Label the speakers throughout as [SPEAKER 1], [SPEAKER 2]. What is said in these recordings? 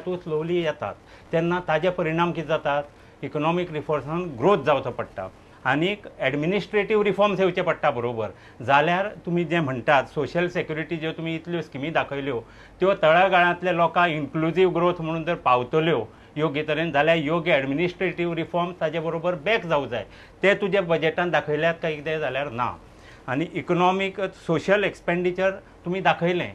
[SPEAKER 1] तूं स्लोली येतात तेन्ना ताजे परिणाम कितें जातात, इकॉनॉमीक रिफॉर्म्सान ग्रोथ जावचो पडटा आनीक एडमिनिस्ट्रेटीव रिफॉर्म्स येवचे पडटा बरोबर. जाल्यार तुमी जे म्हणटात सोशल सेक्युरिटी ज्यो तुमी इतल्यो स्किमी दाखयल्यो त्यो तळागाळांतल्या लोकांक इन्क्लुजीव ग्रोथ म्हणून जर पावतल्यो योग्य तरेन जाल्यार योग्य एडमिनिस्ट्रेटीव रिफॉर्म्स ताजे बरोबर बॅक जावंक जाय. ते तुज्या बजेटान दाखयल्यात काय कितें जाल्यार ना. आनी इकॉनॉमीक सोशल एक्सपेंडिचर तुमी दाखयलें,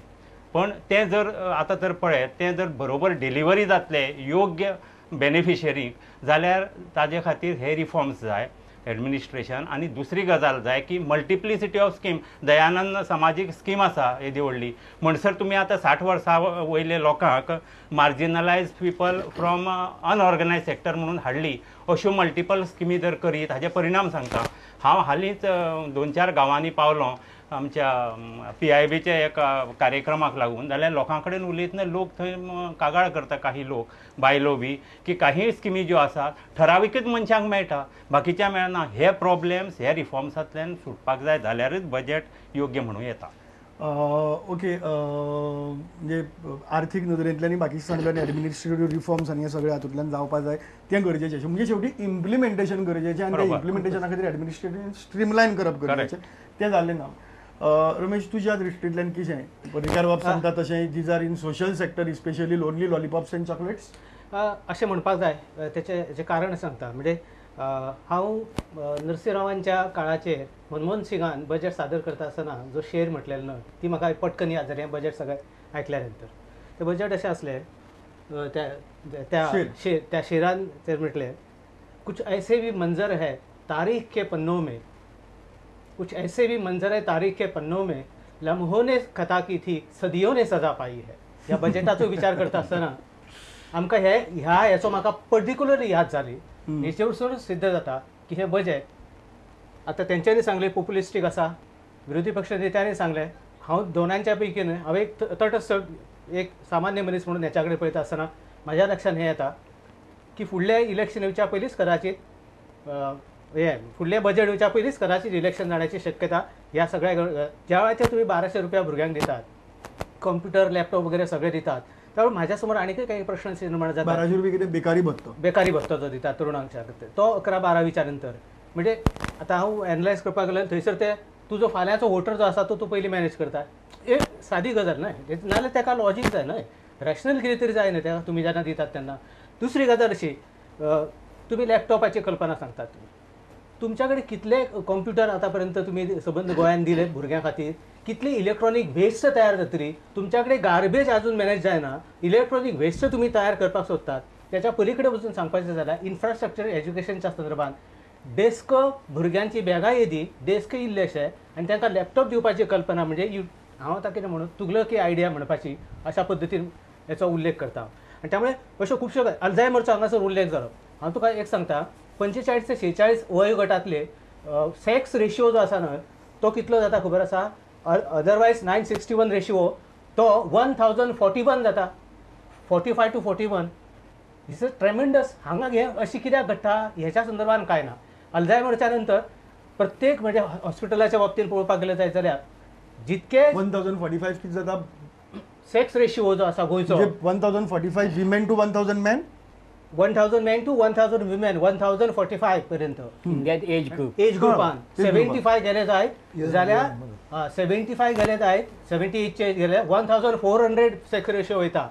[SPEAKER 1] पण तें जर आतां तर पळयत तें जर बरोबर डिलिव्हरी जातलें योग्य बेनिफिशरीक जाल्यार ताजे खातीर हे रिफॉर्म्स जाय एडमिनिस्ट्रेशन. आनी दुसरी गजाल जाय की मल्टिप्लिसिटी ऑफ स्कीम. दयानंद सामाजीक स्कीम आसा येदी व्हडली, म्हणसर तुमी आतां 60 वर्सां वयले लोकांक मार्जिनलायज पीपल फ्रॉम अनऑर्गनायज सेक्टर म्हणून हाडली. अश्यो मल्टिपल स्किमी जर करीत हाजे परिणाम सांगता. हांव हालींच 2-4 गांवांनी पावलो आमच्या PIBचे एक कार्यक्रमाक लागून. जाल्यार लोकां कडेन उलयतना लोक थंय कागाळ करता, काही लोक बायलो बी, की काही स्किमी ज्यो आसात ठराविकच मनशांक मेळटा, बाकीच्या मेळना. हे प्रॉब्लेम्स हे रिफॉर्म्सांतल्यान सुटपाक जाय जाल्यारच बजेट योग्य म्हणूं येता.
[SPEAKER 2] ओके, म्हणजे आर्थीक नदरेंतल्यान आनी बाकी सांगल्यान एडमिनिस्ट्रेटीव रिफॉर्म्स आनी हे सगळे हातूंतल्यान जावपा जाय तें गरजेचें. म्हणजे शेवटी इम्प्लिमेंटेशन गरजेचें आनी त्या इम्प्लिमेंटेशना खातीर एडमिनिस्ट्रेटीव स्ट्रीमलायन करप गरजेचें. तें जाल्लें ना. रमेश, तुज्या दृश्टींतल्यान कितें परिकार बाब सांगता तशें these are in social sector specially lonely lollipops end chocolates
[SPEAKER 3] अशें म्हणपाक जाय. तेचें कारण सांगता. म्हणजे हांव नरसिंहरावांच्या काळाचेर मनमोहन सिंगान बजेट सादर करता आसतना जो शेर म्हटलेलो न्हय ती म्हाका पटकन याद जाली बजेट सगळें आयकल्या नंतर. तें बजेट अशें असलें, त्या शेरान ते म्हटलें, कुछ ऐसे भी मंजर है तारीख के पन्नों में, कुछ ऐसे भी मंजर है तारीख के पन्नों में, लम्हों ने खता की थी सदियों ने सजा पाई है. ह्या बजेटाचो विचार करता आसतना आमकां ह्याचो म्हाका पर्टिक्युलरली याद जाली. हेचे वरसून सिद्ध जाता की हे बजेट आतां तेंच्यांनी सांगलें पॉप्युलिस्टीक आसा, विरोधी पक्ष नेत्यांनी सांगलें. हांव दोनांच्या पैकी न्हय, हांव एक तटस्थ एक सामान्य मनीस म्हणून हेच्या कडेन पळयता आसतना म्हाज्या लक्षांत हें येता की फुडले इलेक्शन येवच्या पयलींच कदाचित फुडलें बजेट येवच्या पयलींच कदाचित इलेक्शन जाण्याची शक्यता ह्या सगळ्या ज्या वेळाचेर तुमी 1200 रुपया भुरग्यांक दितात, कंप्युटर लॅपटॉप वगैरे सगळे दितात, त्यामुळे म्हाज्या समोर आनीकय काही प्रश्न निर्माण जातात.
[SPEAKER 2] 1200 रुपये कितें बेकारी भत्तो
[SPEAKER 3] जो दितात तरुणांच्या खातीर तो 11-12वीच्या नंतर. म्हणजे आतां हांव एनालायज करपाक गेलो थंयसर ते तुजो फाल्यांचो वोटर जो आसा तो तूं पयलीं मॅनेज करता. एक सादी गजाल न्हय, नाजाल्यार ताका लॉजीक जाय न्हय, रॅशनल कितें तरी जाय न्हय तेका तुमी जेन्ना दितात तेन्ना. दुसरी गजाल अशी, तुमी लॅपटॉपाची कल्पना सांगतात. तुमच्या कडेन कितले कंप्युटर आतां पर्यंत तुमी सबंद गोंयांत दिले भुरग्यां खातीर, कितली इलेक्ट्रॉनीक वेस्ट तयार जातली. तुमच्या कडेन गार्बेज आजून मॅनेज जायना, इलेक्ट्रॉनीक वेस्ट तुमी तयार करपाक सोदतात. त्याच्या पलीकडे वचून सांगपाचें जाल्यार इन्फ्रास्ट्रक्चर एज्युकेशनच्या संदर्भात डेस्क भुरग्यांची बॅगां येदी, डेस्क इल्लेशे आनी तांकां लॅपटॉप दिवपाची कल्पना. म्हणजे हांव आतां कितें म्हणून तुगलकी आयडिया म्हणपाची अशा पद्दतीन हेचो उल्लेख करता. आनी त्यामुळे अश्यो खुबश्यो अल्झायमरचो हांगासर उल्लेख जालो. हांव तुका एक सांगता, 45 ते 46 वयोगटांतले सेक्स रेशिओ जो आसा न्हय तो कितलो जाता खबर आसा? अदरवायज 961 रेशिओ तो 1041 जाता. 45 to 41 दिस इज ट्रेमेंडस. हांगा हे अशी कित्याक घडटा ह्याच्या संदर्भात काय ना. अल्झायमरच्या नंतर प्रत्येक म्हणजे हॉस्पिटलाच्या बाबतीत पळोवपाक गेले जाल्यार जितके
[SPEAKER 2] 1045 किती जाता
[SPEAKER 3] सेक्स रेशिओ जो आसा गोंयचो,
[SPEAKER 2] 1045 women to 1000 man,
[SPEAKER 3] 1000 men to 1000 women, 1045 पर्यंत
[SPEAKER 4] इंडियात एज
[SPEAKER 3] ग्रुपान 75 गेले जायत जाल्यार 75 गेले जायत 78चे गेले 1400 सेक्स रेशिओ वयता.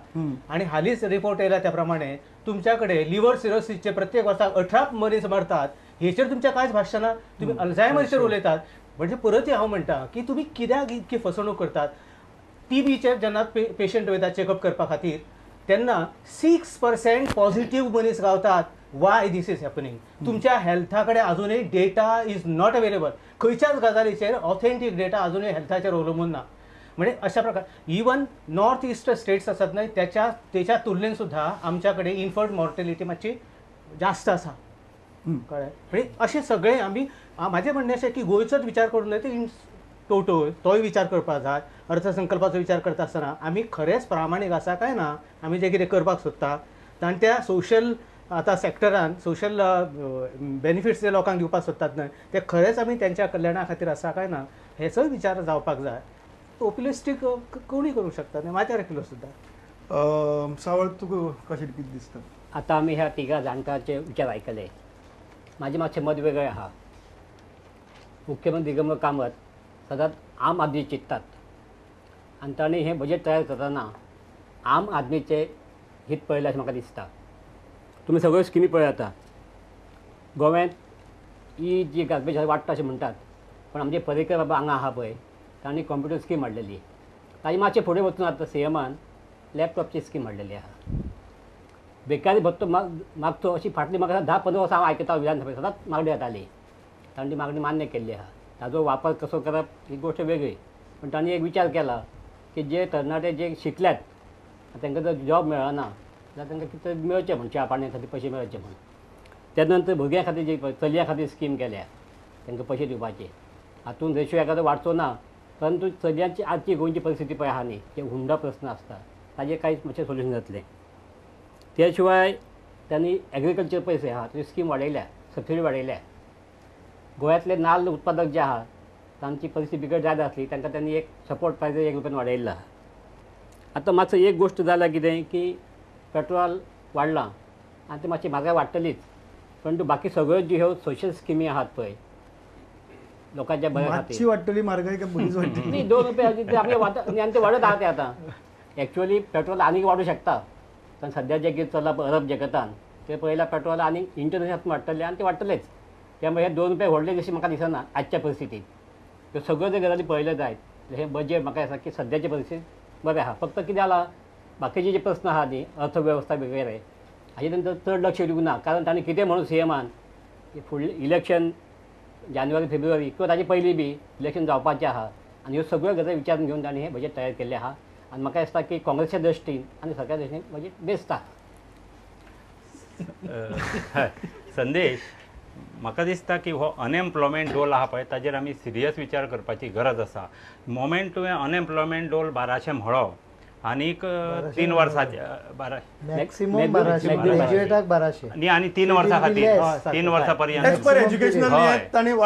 [SPEAKER 3] आणि हालींच रिपोर्ट येयला त्या प्रमाणे तुमच्या कडेन लिव्हर सिरोसिसचे प्रत्येक वर्साक 18 मनीस मरतात. हेचेर तुमच्या कांयच भाश्य ना. तुम्ही अल्झायमरचेर उलयतात. म्हणजे परत हांव म्हणटा की तुमी कित्याक इतकी फसवणूक करतात. TBचेर जेन्ना पेशंट वयता चेकअप करपा खातीर तेन्ना 6% पॉझिटिव्ह मनीस गावतात. Why this is happening? तुमच्या हेल्था कडेन अजूनही डेटा इज नॉट अवेलेबल. खंयच्याच गजालीचेर ऑथेंटीक डेटा अजूनही हेल्थाचेर अवलंबून ना. म्हणजे अशा प्रकार इवन नॉर्थ ईस्ट स्टेट्स आसात न्हय त्याच्या तुलनेन सुद्धा आमच्या कडेन इन्फंट मॉर्टेलिटी मातशी जास्त आसा. कळ्ळें? म्हणजे अशें सगळें आमी म्हाजें म्हणणें अशें की गोंयचोच विचार करून न्हय इन टोटल तोय विचार करपाक जाय. अर्थसंकल्पाचो विचार करता आसतना आमी खरेंच प्रामाणीक आसा काय ना आमी जें कितें करपाक सोदतात आनी त्या सोशल आतां सेक्टरान सोशल बेनिफिट्स जे लोकांक दिवपाक सोदतात न्हय ते खरेंच आमी त्यांच्या कल्याणा खातीर आसा काय ना हेचोय विचार जावपाक जाय. पॉप्युलिस्टीक कोणूय करूंक शकता न्हय, माथ्यार केलो सुद्दां.
[SPEAKER 2] सावळ तुका कशें कितें दिसता?
[SPEAKER 4] आता आम्ही ह्या तिघा जाणकारांचे विचार ऐकले. माझे मातशें मत वेगळे आहा. मुख्यमंत्री दिगंबर कामत सदांच आम आदमी चिंततात आनी ताणें हें बजेट तयार करतना आम आदमीचे हित पळयलें अशें म्हाका दिसता. तुमी सगळ्यो स्किमी पळयता. गोव्यांत ही जी गार्बेज वाडटा अशें म्हणटात, पण आमचे पर्रीकर बाबा हांगा आहा पळय, तांणी कंप्युटर स्कीम हाडलेली. ताजे मातशें फुडें वचून आतां सीएमान लॅपटॉपची स्कीम हाडलेली आहा. बेकारी भत्तो मागचो अशी फाटली म्हाका 10-15 वर्सां हांव आयकता विधानसभेत सदांच मागणी येताली. तांणी मागणी मान्य केल्ली आहा. ताजो वापर कसो करप ही गोश्ट वेगळी, पण तांणी एक विचार केला की जे तरणाटे जे शिकल्यात तांकां जर जॉब मेळना जाल्यार तांकां कितें मेळचें म्हण च्या पाण्या खातीर पयशे मेळचे म्हण. त्या नंतर भुरग्यां खातीर जी चलयां खातीर स्कीम केल्या तांकां पयशे दिवपाचे. हातून रेशो एखादो वाडचो ना, परंतु चलयांची आजची गोंयची परिस्थिती पळय आहा न्ही, जे हुंडा प्रस्न आसता ताजें कांयच मातशें सोल्युशन जातलें. त्या शिवाय त्यांनी ॲग्रिकल्चर पैसे आहा ते स्कीम वाडयल्या, सबसिडी वाडयल्या. गोंयांतले नाल्ल उत्पादक जे आहात तांची परिस्थिती बिकट जायत आसली, तांकां त्यांनी एक सपोर्ट प्रायस 1 रुपयान वाडयल्लो आहा. आतां मातसो एक गोश्ट जाला कितें की पेट्रोल वाडलां आनी ते मातशी म्हारगाय वाडटलीच, परंतु बाकी सगळ्यो ज्यो ह्यो सोशल स्किमी आहात पळय लोकांच्या बऱ्या
[SPEAKER 2] मातशी
[SPEAKER 4] खातीर,
[SPEAKER 2] वाडटली म्हारगाय काय बरीच वाडटली?
[SPEAKER 4] न्ही 2 रुपया ते आमी आनी ते वाडत आहात ते आतां. ॲक्च्युअली पेट्रोल आनीक वाडूं शकता, पण सध्या जे कितें चल्लां अरब जगतान ते पळयल्यार पेट्रोल आनी इंटरनॅशनल वाडटले आनी ते वाडटलेच. त्यामुळे हे 2 रुपया व्हडले जशें म्हाका दिसना आजच्या परिस्थितीत. ह्यो सगळ्यो जर गजाली पळयल्यो जायत हे बजेट म्हाका दिसता की सद्याची परिस्थिती बरें आहा. फक्त कितें जाला बाकीचे जे प्रस्न आहा न्ही अर्थवेवस्था वगैरे हाजे नंतर चड लक्ष दिवंक ना, कारण ताणें कितें म्हणून सीएमान फुडलें इलेक्शन जानेवारी फेब्रुवारी किंवा ताजे पयलीं बी इलेक्शन जावपाचें आहा आनी ह्यो सगळ्यो गजाली विचारून घेवन ताणें हें बजेट तयार केल्लें आहा. आनी म्हाका दिसता की काँग्रेसच्या दृश्टीन आनी सरकार दृश्टीन बजेट बेस्ट आहा.
[SPEAKER 1] संदेश, म्हाका दिसता की हो अनएम्प्लॉयमेंट डोल आहा पळय ताजेर आमी सिरियस विचार करपाची गरज आसा. मोमेंट तुवें अनएम्प्लॉयमेंट डोल 1200 म्हणलो आनीक 3 वर्सांचे
[SPEAKER 5] मॅक्सिमम
[SPEAKER 4] Maximum
[SPEAKER 5] 1200 ग्रॅज्युएटाक 1200
[SPEAKER 1] आनी 3 वर्सां खातीर 3 वर्सां पर्यंत
[SPEAKER 2] एज पर एज्युकेशनल
[SPEAKER 1] हय.
[SPEAKER 2] ताणें